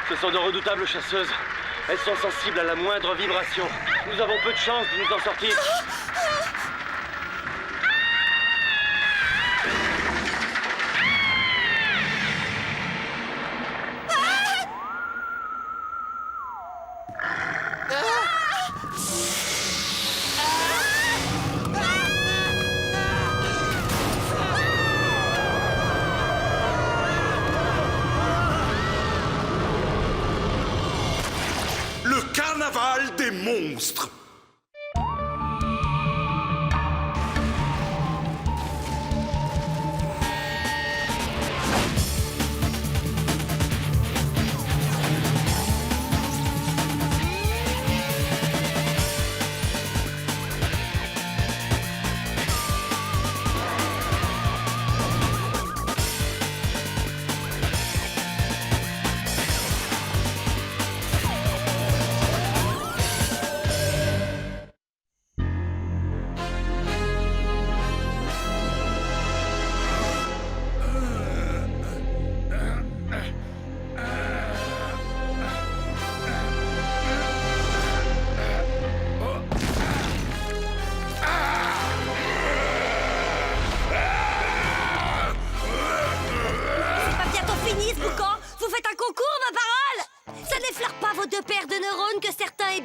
Ce sont de redoutables chasseuses. Elles sont sensibles à la moindre vibration. Nous avons peu de chance de nous en sortir. Le carnaval des monstres.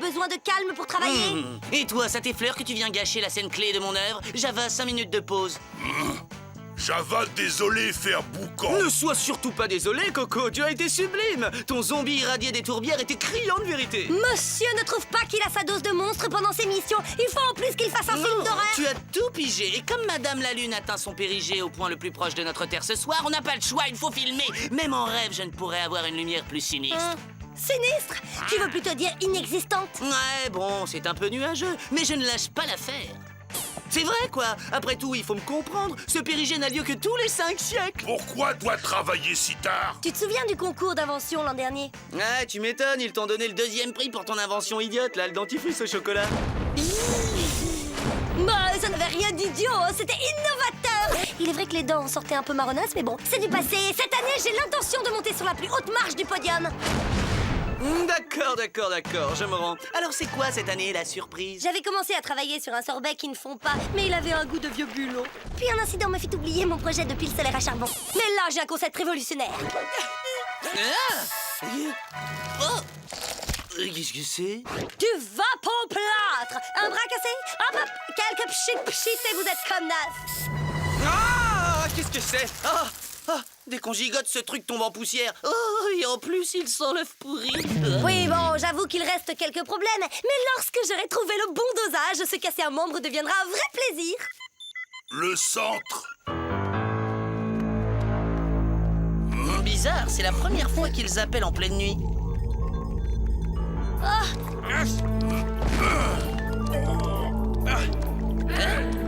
Besoin de calme pour travailler. Et toi, ça t'effleure que tu viens gâcher la scène clé de mon œuvre? Java, 5 minutes de pause. Java, désolé, faire boucan. Ne sois surtout pas désolé, Coco, tu as été sublime. Ton zombie irradié des tourbières était criant de vérité. Monsieur ne trouve pas qu'il a sa dose de monstre pendant ses missions. Il faut en plus qu'il fasse un film d'horreur. Tu as tout pigé. Et comme Madame la Lune atteint son périgée au point le plus proche de notre Terre ce soir, on n'a pas le choix, il faut filmer. Même en rêve, je ne pourrais avoir une lumière plus sinistre. Sinistre? Tu veux plutôt dire inexistante? Ouais, bon, c'est un peu nuageux, mais je ne lâche pas l'affaire. C'est vrai, quoi. Après tout, il faut me comprendre. Ce périgée n'a lieu que tous les 5 siècles. Pourquoi dois travailler si tard? Tu te souviens du concours d'invention l'an dernier? Ouais, tu m'étonnes, ils t'ont donné le 2e prix pour ton invention idiote, là, le dentifrice au chocolat. Bah, ça n'avait rien d'idiot, c'était innovateur. Il est vrai que les dents sortaient un peu marronnasses, mais bon, c'est du passé. Cette année, j'ai l'intention de monter sur la plus haute marche du podium. D'accord, je me rends. Alors c'est quoi cette année, la surprise? J'avais commencé à travailler sur un sorbet qui ne fond pas, mais il avait un goût de vieux bulot. Puis un incident m'a fait oublier mon projet de pile solaire à charbon. Mais là, j'ai un concept révolutionnaire. Qu'est-ce que c'est? Du vapoplâtre. Un bras cassé, hop, hop, quelques pchit et vous êtes comme neuf. Ah! Qu'est-ce que c'est? Dès qu'on gigote, ce truc tombe en poussière. Oh, et en plus, il sent l'œuf pourri. Oui, bon, j'avoue qu'il reste quelques problèmes, mais lorsque j'aurai trouvé le bon dosage, se casser un membre deviendra un vrai plaisir. Le centre. Bizarre, c'est la première fois qu'ils appellent en pleine nuit.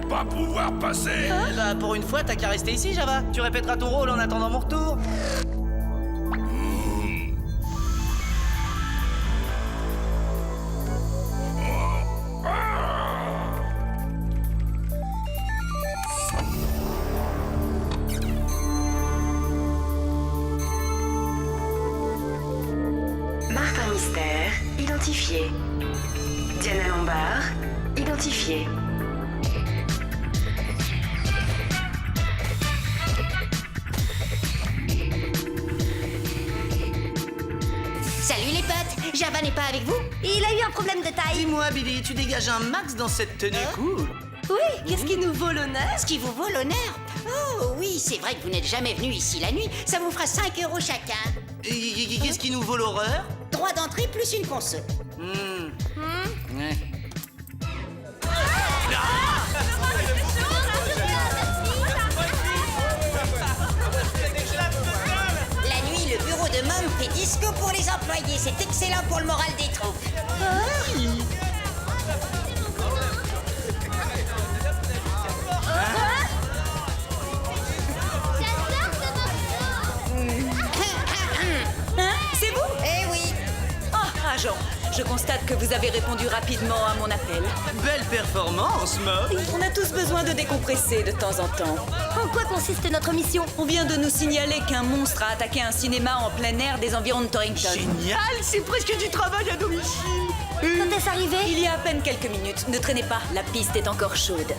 Pas pouvoir passer. Bah, pour une fois, t'as qu'à rester ici, Java. Tu répéteras ton rôle en attendant mon retour. Martin Mystère, identifié. Diana Lombard, identifié. Salut les potes, Java n'est pas avec vous? Il a eu un problème de taille. Dis-moi, Billy, tu dégages un max dans cette tenue cool. Oui, qu'est-ce qui nous vaut l'honneur? Ce qui vous vaut l'honneur? Oh oui, c'est vrai que vous n'êtes jamais venu ici la nuit, ça vous fera 5 € chacun. Et qu'est-ce qui nous vaut l'horreur? Droit d'entrée plus une conso. Ouais. La nuit, le bureau de Mom fait disco pour les employés, c'est excellent pour le moral des troupes. C'est vous? Eh oui. Oh, agent, Je constate que vous avez répondu rapidement à mon appel. Belle performance, Maud. On a tous besoin de décompresser de temps en temps. En quoi consiste notre mission? On vient de nous signaler qu'un monstre a attaqué un cinéma en plein air des environs de Torrington. Génial, c'est presque du travail à domicile. Quand est-ce arrivé? Il y a à peine quelques minutes. Ne traînez pas, la piste est encore chaude.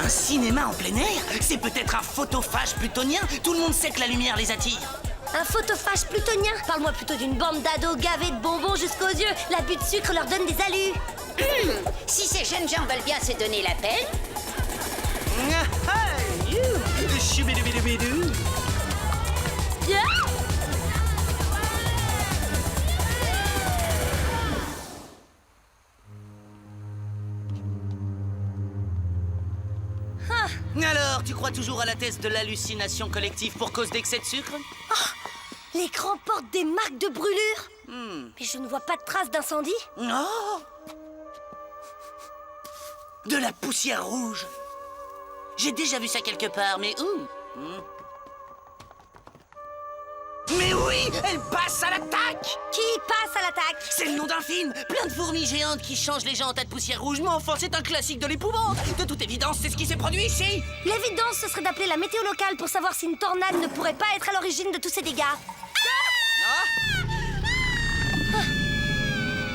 Un cinéma en plein air? C'est peut-être un photophage plutonien? Tout le monde sait que la lumière les attire. Un photophage plutonien? Parle-moi plutôt d'une bande d'ados gavés de bonbons jusqu'aux yeux. L'abus de sucre leur donne des alus. Si ces jeunes gens veulent bien se donner la peine, Choubidoubidoubidou. Alors, tu crois toujours à la thèse de l'hallucination collective pour cause d'excès de sucre? L'écran porte des marques de brûlure. Mais je ne vois pas de traces d'incendie. Oh! De la poussière rouge. J'ai déjà vu ça quelque part, mais où? Mais oui, elle passe à l'attaque! Qui passe à l'attaque? C'est le nom d'un film. Plein de fourmis géantes qui changent les gens en tas de poussière rouge. Mais enfin, c'est un classique de l'épouvante. De toute évidence, c'est ce qui s'est produit ici. L'évidence, ce serait d'appeler la météo locale pour savoir si une tornade ne pourrait pas être à l'origine de tous ces dégâts.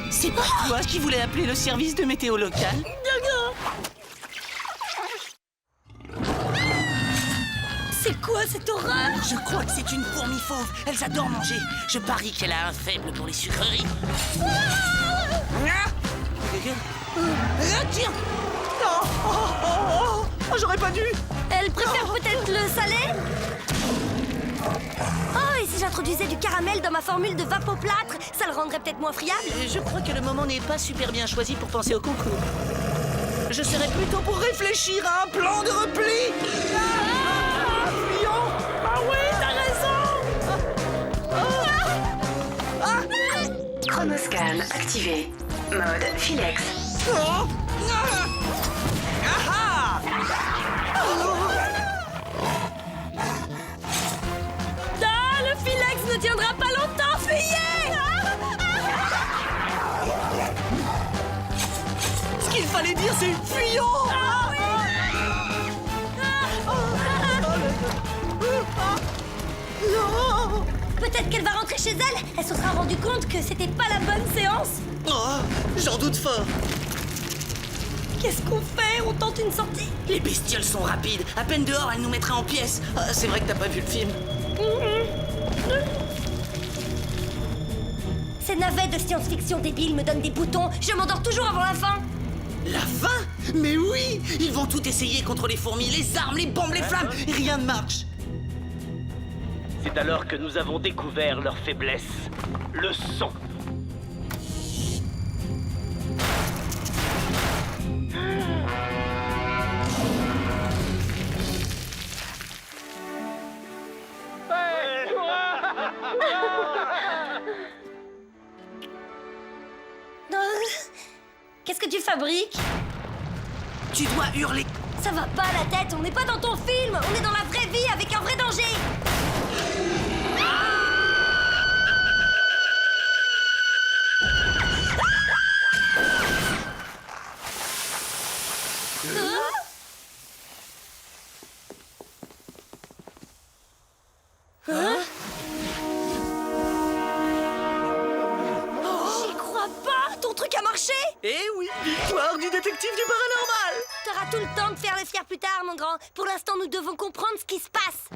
C'est pas toi qui voulais appeler le service de météo local? C'est quoi cette horreur? Je crois que c'est une fourmi fauve. Elles adorent manger. Je parie qu'elle a un faible pour les sucreries. Tiens! Oh, j'aurais pas dû. Elle préfère peut-être le salé? Oh, et si j'introduisais du caramel dans ma formule de vapoplâtre, ça le rendrait peut-être moins friable? Je crois que le moment n'est pas super bien choisi pour penser au concours. Je serais plutôt pour réfléchir à un plan de repli. Ah oui, t'as raison. Chronoscan activé. Mode Philex. Ah, le Philex ne tiendra pas longtemps, fuyez! Ce qu'il fallait dire, c'est fuyons. Peut-être qu'elle va rentrer chez elle. Elle se sera rendue compte que c'était pas la bonne séance. Oh, j'en doute fort. Qu'est-ce qu'on fait? On tente une sortie? Les bestioles sont rapides. À peine dehors, elle nous mettra en pièces. Ah, c'est vrai que t'as pas vu le film. Ces navets de science-fiction débiles me donnent des boutons. Je m'endors toujours avant la fin. La fin? Mais oui! Ils vont tout essayer contre les fourmis, les armes, les bombes, les flammes. Rien ne marche. C'est alors que nous avons découvert leur faiblesse, le son. Qu'est-ce que tu fabriques? Tu dois hurler. Ça va pas la tête, on n'est pas dans ton film. On est dans la vraie vie avec un vrai danger. J'y crois pas. Ton truc a marché. Eh oui, victoire du détective du paranormal. T'auras tout le temps de faire le fier plus tard, mon grand. Pour l'instant, nous devons comprendre ce qui se passe.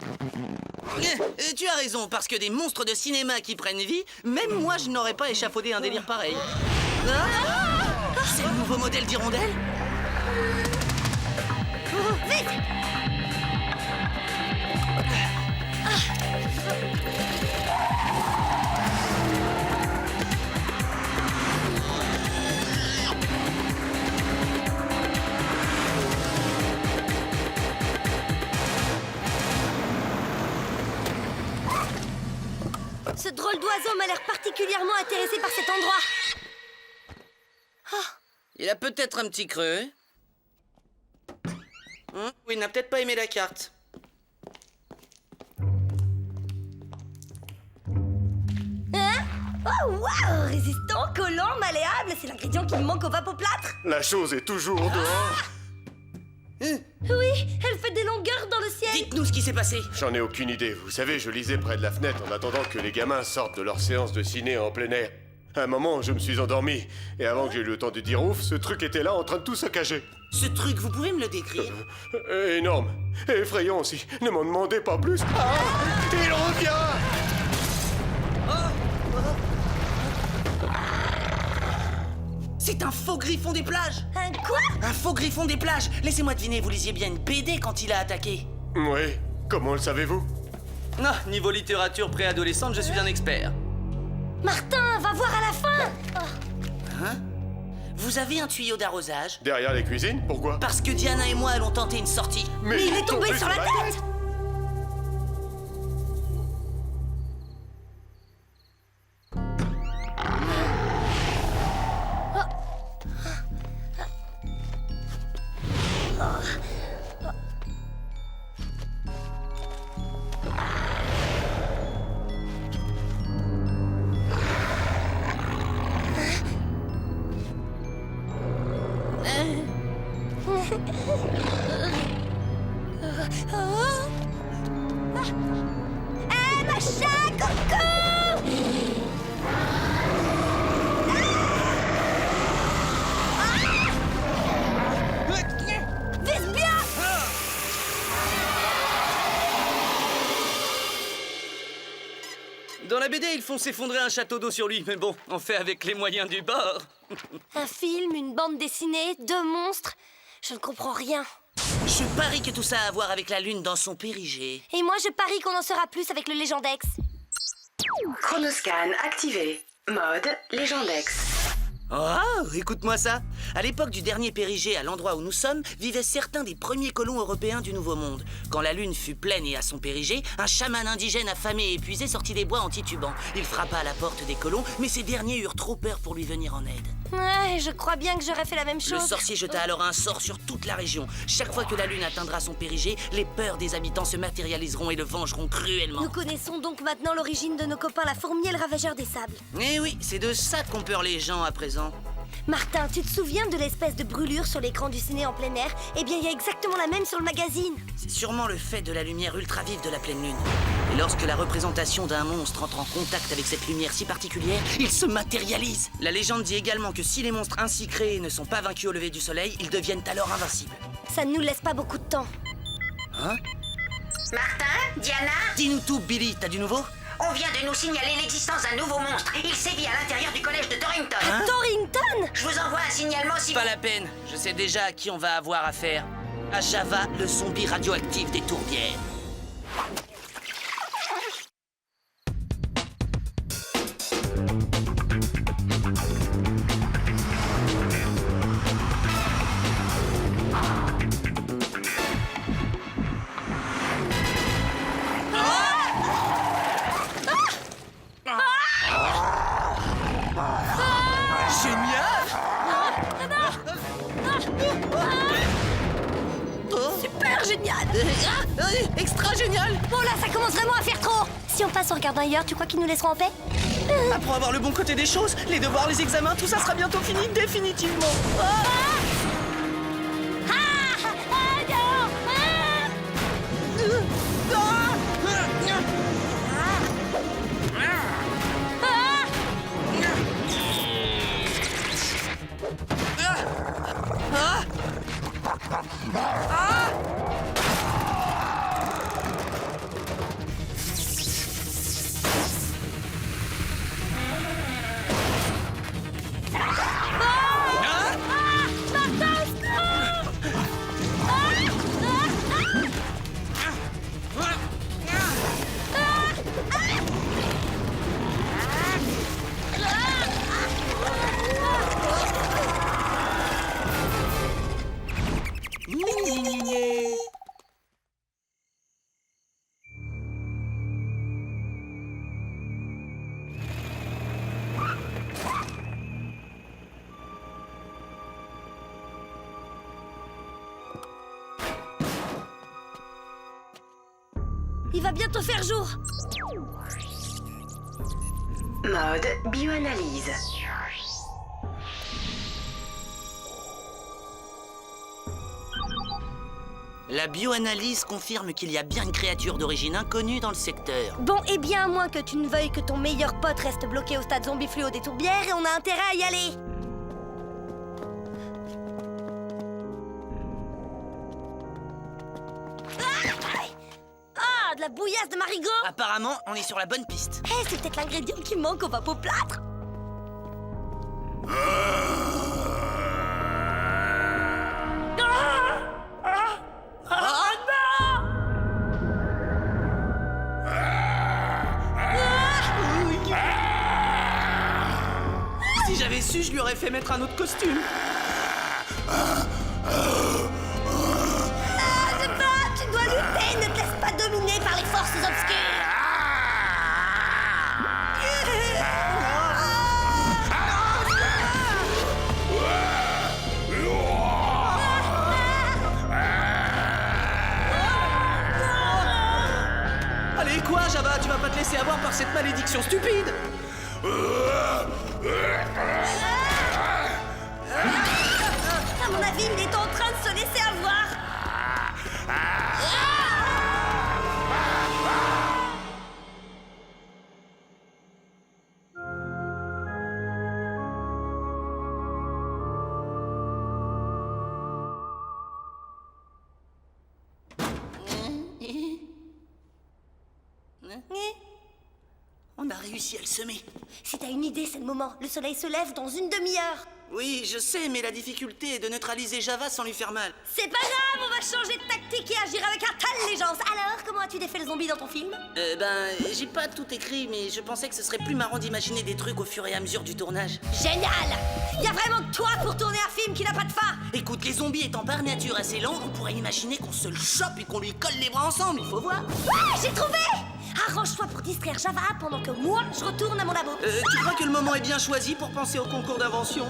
Tu as raison, parce que des monstres de cinéma qui prennent vie, même moi je n'aurais pas échafaudé un délire pareil. C'est le nouveau modèle d'hirondelle? Vite! Ce drôle d'oiseau m'a l'air particulièrement intéressé par cet endroit. Il a peut-être un petit creux. Oui, il n'a peut-être pas aimé la carte. Oh waouh! Résistant, collant, malléable, c'est l'ingrédient qui me manque au vapoplâtre. La chose est toujours dehors. Oui, elle fait des longueurs dans le ciel. Dites-nous ce qui s'est passé. J'en ai aucune idée. Vous savez, je lisais près de la fenêtre en attendant que les gamins sortent de leur séance de ciné en plein air. À un moment, je me suis endormi. Et avant que j'ai eu le temps de dire ouf, ce truc était là en train de tout saccager. Ce truc, vous pouvez me le décrire? Énorme. Et effrayant aussi. Ne m'en demandez pas plus. Ah! Il revient! C'est un faux griffon des plages! Un quoi? Un faux griffon des plages! Laissez-moi deviner, vous lisiez bien une BD quand il a attaqué. Oui. Comment le savez-vous? Ah, niveau littérature préadolescente, je suis un expert. Martin, va voir à la fin. Hein? Vous avez un tuyau d'arrosage? Derrière les cuisines? Pourquoi? Parce que Diana et moi allons tenter une sortie. Mais il est tombé sur la tête. Eh, machin, coco! Vise bien! Dans la BD, ils font s'effondrer un château d'eau sur lui, mais bon, on fait avec les moyens du bord. Un film, une bande dessinée, 2 monstres. Je ne comprends rien. Je parie que tout ça a à voir avec la lune dans son périgée. Et moi, je parie qu'on en saura plus avec le Légendex. Chronoscan activé. Mode Légendex. Oh, écoute-moi ça. À l'époque du dernier périgée, à l'endroit où nous sommes, vivaient certains des premiers colons européens du Nouveau Monde. Quand la lune fut pleine et à son périgée, un chaman indigène affamé et épuisé sortit des bois en titubant. Il frappa à la porte des colons, mais ces derniers eurent trop peur pour lui venir en aide. Ouais, je crois bien que j'aurais fait la même Le chose. sorcier jeta alors un sort sur toute la région. Chaque fois que la lune atteindra son périgée, les peurs des habitants se matérialiseront et le vengeront cruellement. Nous connaissons donc maintenant l'origine de nos copains la fourmi et le ravageur des sables. Eh oui, c'est de ça qu'ont peur les gens à présent. Martin, tu te souviens de l'espèce de brûlure sur l'écran du ciné en plein air? Eh bien, il y a exactement la même sur le magazine. C'est sûrement le fait de la lumière ultra vive de la pleine lune. Et lorsque la représentation d'un monstre entre en contact avec cette lumière si particulière, il se matérialise. La légende dit également que si les monstres ainsi créés ne sont pas vaincus au lever du soleil, ils deviennent alors invincibles. Ça ne nous laisse pas beaucoup de temps. Hein? Martin, Diana, Dis-nous tout, Billy, t'as du nouveau? on vient de nous signaler l'existence d'un nouveau monstre. Il sévit à l'intérieur du collège de Torrington. Torrington! Je vous envoie un signalement si Pas la peine, je sais déjà à qui on va avoir affaire. À Java, le zombie radioactif des tourbières. Super génial! Extra génial! Bon là, ça commence vraiment à faire trop! Si on passe en regardant ailleurs, tu crois qu'ils nous laisseront en paix? Apprends à voir le bon côté des choses, les devoirs, les examens, tout ça sera bientôt fini, définitivement. Il va bientôt faire jour! Mode bioanalyse. La bioanalyse confirme qu'il y a bien une créature d'origine inconnue dans le secteur. Bon, et bien à moins que tu ne veuilles que ton meilleur pote reste bloqué au stade zombie fluo des tourbières, et on a intérêt à y aller. Ah, de la bouillasse de marigot. Apparemment, on est sur la bonne piste. Eh, c'est peut-être l'ingrédient qui manque au pape au plâtre. Si j'avais su, je lui aurais fait mettre un autre costume. Tu dois lutter, ne te laisse pas dominer par les forces obscures. Allez, quoi, Java? Tu vas pas te laisser avoir par cette malédiction stupide? À mon avis, il est en train de se laisser avoir. On a réussi à le semer. Si t'as une idée, c'est le moment. Le soleil se lève dans une demi-heure. Oui, je sais, mais la difficulté est de neutraliser Java sans lui faire mal. C'est pas grave, on va changer de tactique et agir avec intelligence. Alors, comment as-tu défait le zombie dans ton film? J'ai pas tout écrit, mais je pensais que ce serait plus marrant d'imaginer des trucs au fur et à mesure du tournage. Génial! Y a vraiment que toi pour tourner un film qui n'a pas de fin. Écoute, les zombies étant par nature assez lents, on pourrait imaginer qu'on se le chope et qu'on lui colle les bras ensemble, il faut voir. Ouais, j'ai trouvé! Arrange-toi pour distraire Java pendant que moi, je retourne à mon labo. Tu crois que le moment est bien choisi pour penser au concours d'invention?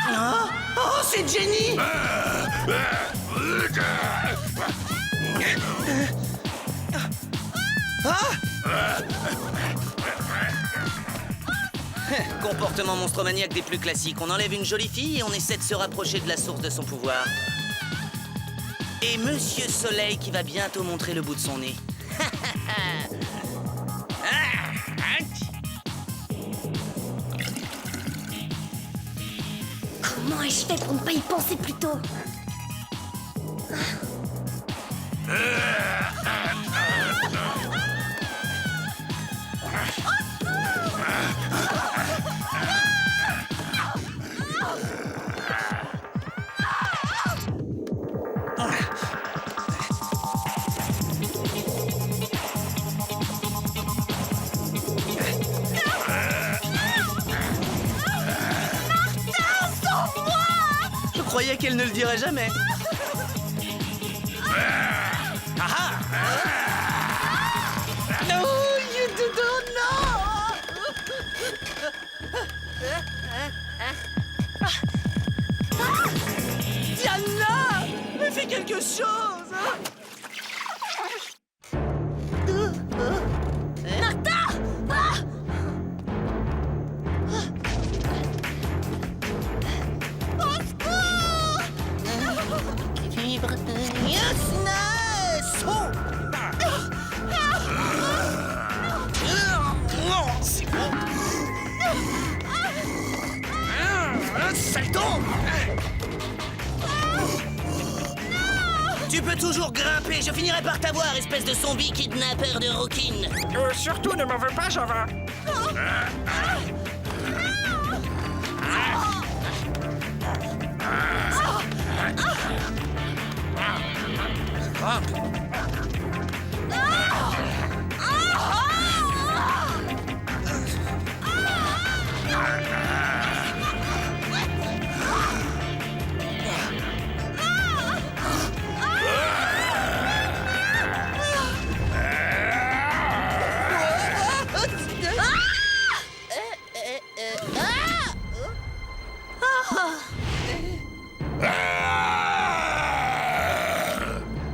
Oh, c'est Jenny! Comportement monstromaniaque des plus classiques. On enlève une jolie fille et on essaie de se rapprocher de la source de son pouvoir. Et Monsieur Soleil qui va bientôt montrer le bout de son nez. Comment ai-je fait pour ne pas y penser plus tôt? Je croyais qu'elle ne le dirait jamais. No, you don't know! Diana! Mais fais quelque chose! Martha! Ah! C'est bon! Salto! Tu peux toujours grimper, je finirai par t'avoir, espèce de zombie kidnappeur de rouquine. Surtout, ne m'en veux pas, Java!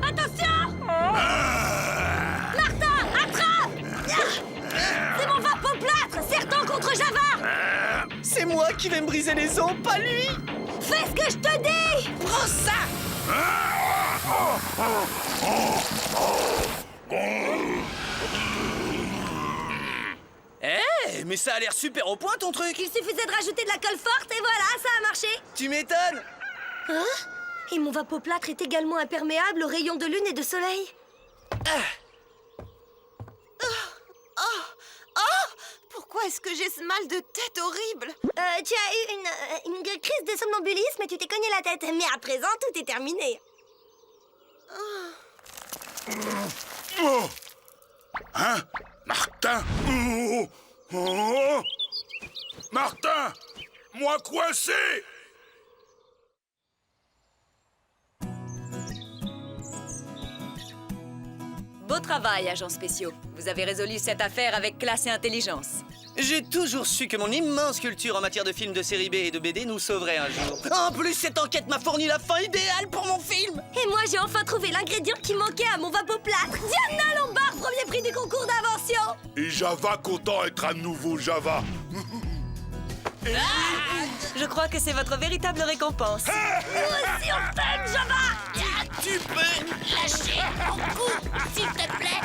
Attention! moi qui vais me briser les os, pas lui. Fais ce que je te dis! Prends ça. Eh, mais ça a l'air super au point ton truc. Il suffisait de rajouter de la colle forte et voilà, ça a marché! Tu m'étonnes. Hein? Et mon vapoplâtre est également imperméable aux rayons de lune et de soleil. Pourquoi est-ce que j'ai ce mal de tête horrible? Tu as eu une crise de somnambulisme et tu t'es cogné la tête. Mais à présent, tout est terminé. Oh. Hein? Martin? Oh. Oh. Martin! Moi coincé! Beau travail, agents spéciaux. Vous avez résolu cette affaire avec classe et intelligence. J'ai toujours su que mon immense culture en matière de films de série B et de BD nous sauverait un jour. En plus, cette enquête m'a fourni la fin idéale pour mon film. Et moi, j'ai enfin trouvé l'ingrédient qui manquait à mon vapoplâtre. Diana Lombard, premier prix du concours d'invention. Et Java content d'être à nouveau Java. Je crois que c'est votre véritable récompense. Nous aussi, on t'aime, Java. Tu peux lâcher mon cou, s'il te plaît.